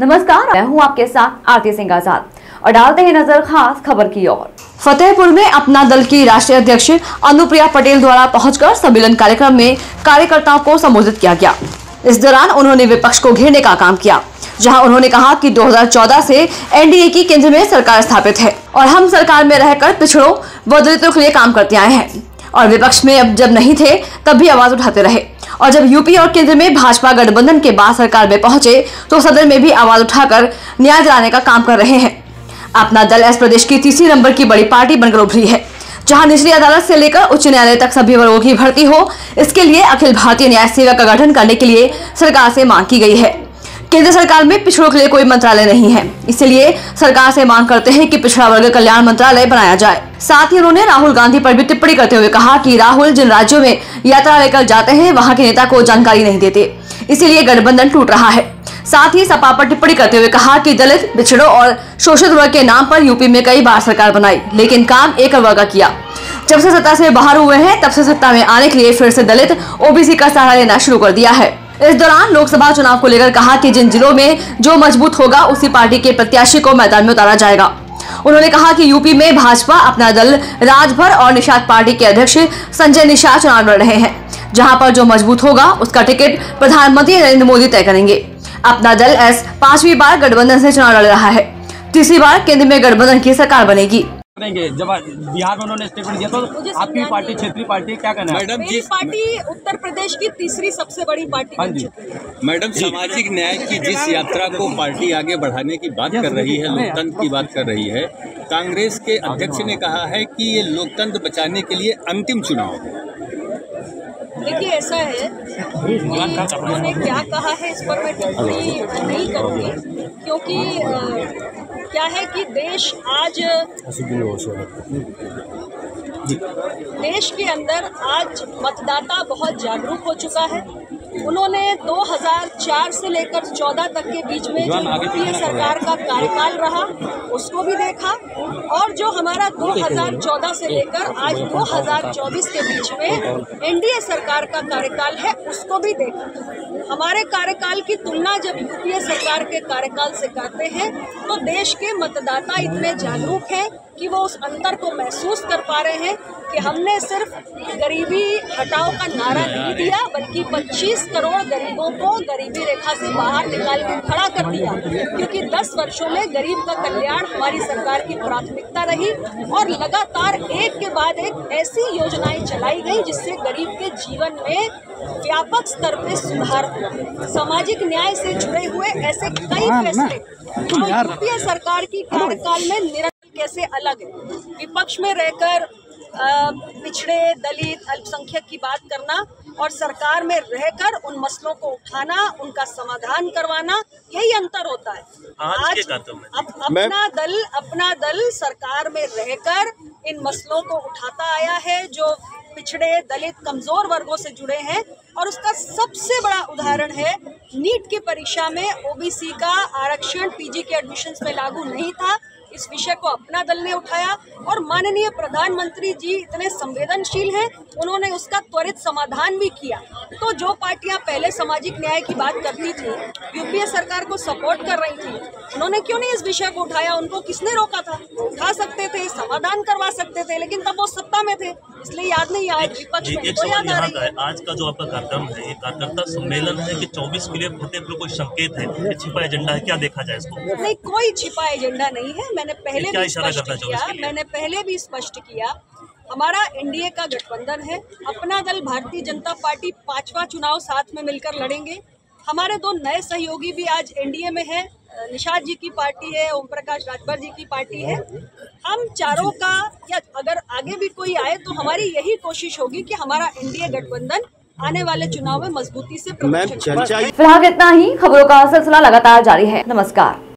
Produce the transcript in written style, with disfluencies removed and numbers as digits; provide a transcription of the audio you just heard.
नमस्कार, मैं हूं आपके साथ आरती सिंह आजाद और डालते हैं नजर खास खबर की ओर। फतेहपुर में अपना दल की राष्ट्रीय अध्यक्ष अनुप्रिया पटेल द्वारा पहुंचकर सम्मेलन कार्यक्रम में कार्यकर्ताओं को संबोधित किया गया। इस दौरान उन्होंने विपक्ष को घेरने का काम किया, जहां उन्होंने कहा कि 2014 से एनडीए की केंद्र में सरकार स्थापित है और हम सरकार में रहकर पिछड़ों व दलितों के लिए काम करते आए हैं और विपक्ष में अब जब नहीं थे तब भी आवाज उठाते रहे और जब यूपी और केंद्र में भाजपा गठबंधन के बाद सरकार में पहुंचे तो सदन में भी आवाज उठाकर न्याय दिलाने का काम कर रहे हैं। अपना दल इस प्रदेश की तीसरी नंबर की बड़ी पार्टी बनकर उभरी है, जहां निचली अदालत से लेकर उच्च न्यायालय तक सभी वर्गों की भर्ती हो। इसके लिए अखिल भारतीय न्याय सेवा का गठन करने के लिए सरकार से मांग की गई है। केंद्र सरकार में पिछड़ों के लिए कोई मंत्रालय नहीं है, इसलिए सरकार से मांग करते हैं कि पिछड़ा वर्ग कल्याण मंत्रालय बनाया जाए। साथ ही उन्होंने राहुल गांधी पर भी टिप्पणी करते हुए कहा कि राहुल जिन राज्यों में यात्रा लेकर जाते हैं वहां के नेता को जानकारी नहीं देते, इसीलिए गठबंधन टूट रहा है। साथ ही सपा पर टिप्पणी करते हुए कहा कि दलित, पिछड़ों और शोषित वर्ग के नाम पर यूपी में कई बार सरकार बनाई, लेकिन काम एक वर्ग का किया। जब से सत्ता से बाहर हुए हैं तब से सत्ता में आने के लिए फिर से दलित, ओबीसी का सहारा लेना शुरू कर दिया है। इस दौरान लोकसभा चुनाव को लेकर कहा कि जिन जिलों में जो मजबूत होगा उसी पार्टी के प्रत्याशी को मैदान में उतारा जाएगा। उन्होंने कहा कि यूपी में भाजपा, अपना दल, राजभर और निषाद पार्टी के अध्यक्ष संजय निषाद चुनाव लड़ रहे हैं, जहां पर जो मजबूत होगा उसका टिकट प्रधानमंत्री नरेंद्र मोदी तय करेंगे। अपना दल पांचवी बार गठबंधन से चुनाव लड़ रहा है, तीसरी बार केंद्र में गठबंधन की सरकार बनेगी। जब बिहार में उन्होंने स्टेटमेंट दिया तो आपकी पार्टी क्षेत्रीय पार्टी क्या कहना है? मैडम जी, पार्टी उत्तर प्रदेश की तीसरी सबसे बड़ी पार्टी बन चुकी है। मैडम, सामाजिक न्याय की जिस यात्रा को पार्टी आगे बढ़ाने की बात कर रही है, लोकतंत्र की बात कर रही है, कांग्रेस के अध्यक्ष ने कहा है कि ये लोकतंत्र बचाने के लिए अंतिम चुनाव है। देखिए, ऐसा है कि उन्होंने क्या कहा है इस पर मैं टिप्पणी नहीं करूँगी, क्योंकि क्या है कि देश आज देश के अंदर आज मतदाता बहुत जागरूक हो चुका है। उन्होंने 2004 से लेकर 14 तक के बीच में जो यूपीए सरकार का कार्यकाल रहा उसको भी देखा और जो हमारा 2014 से लेकर आज 2024 के बीच में एनडीए सरकार का कार्यकाल है उसको भी देखा। हमारे कार्यकाल की तुलना जब यूपीए सरकार के कार्यकाल से करते हैं तो देश के मतदाता इतने जागरूक हैं कि वो उस अंतर को महसूस कर पा रहे हैं कि हमने सिर्फ गरीबी हटाओ का नारा नहीं दिया, बल्कि 25 करोड़ गरीबों को गरीबी रेखा से बाहर निकाल के खड़ा कर दिया, क्योंकि 10 वर्षों में गरीब का कल्याण हमारी सरकार की प्राथमिकता रही और लगातार एक के बाद एक ऐसी योजनाएं चलाई गई जिससे गरीब के जीवन में व्यापक स्तर पे सुधार हुआ। सामाजिक न्याय से जुड़े हुए ऐसे कई फैसले जो यूपीए सरकार की कार्यकाल में निरंतर कैसे अलग है। विपक्ष में रहकर पिछड़े, दलित, अल्पसंख्यक की बात करना और सरकार में रहकर उन मसलों को उठाना, उनका समाधान करवाना, यही अंतर होता है। आज अपना दल सरकार में रहकर इन मसलों को उठाता आया है जो पिछड़े, दलित, कमजोर वर्गों से जुड़े हैं और उसका सबसे बड़ा उदाहरण है नीट की परीक्षा में ओबीसी का आरक्षण पीजी के एडमिशन्स में लागू नहीं था। इस विषय को अपना दल ने उठाया और माननीय प्रधानमंत्री जी इतने संवेदनशील हैं, उन्होंने उसका त्वरित समाधान भी किया। तो जो पार्टियां पहले सामाजिक न्याय की बात करती थी, यूपीए सरकार को सपोर्ट कर रही थी, उन्होंने क्यों नहीं इस विषय को उठाया? उनको किसने रोका था? उठा सकते थे, समाधान करवा सकते थे, लेकिन तब वो सत्ता में थे, इसलिए याद नहीं आया। विपक्ष में तो याद आ रही है। आज का जो आपका कार्यक्रम है, ये कार्यकर्ता सम्मेलन है कि 24 के लिए फतेहपुर कोई संकेत है, छिपा एजेंडा है, क्या देखा जाए इसको? नहीं, कोई छिपा एजेंडा नहीं है। मैंने पहले भी स्पष्ट किया, हमारा एनडीए का गठबंधन है। अपना दल भारतीय जनता पार्टी 5वां चुनाव साथ में मिलकर लड़ेंगे। हमारे 2 नए सहयोगी भी आज एनडीए में है, निषाद जी की पार्टी है, ओम प्रकाश राजभर जी की पार्टी है। हम चारों का, या अगर आगे भी कोई आए तो हमारी यही कोशिश होगी कि हमारा एनडीए गठबंधन आने वाले चुनाव में मजबूती से प्रदर्शन करे। फिलहाल इतना ही। खबरों का सिलसिला लगातार जारी है। नमस्कार।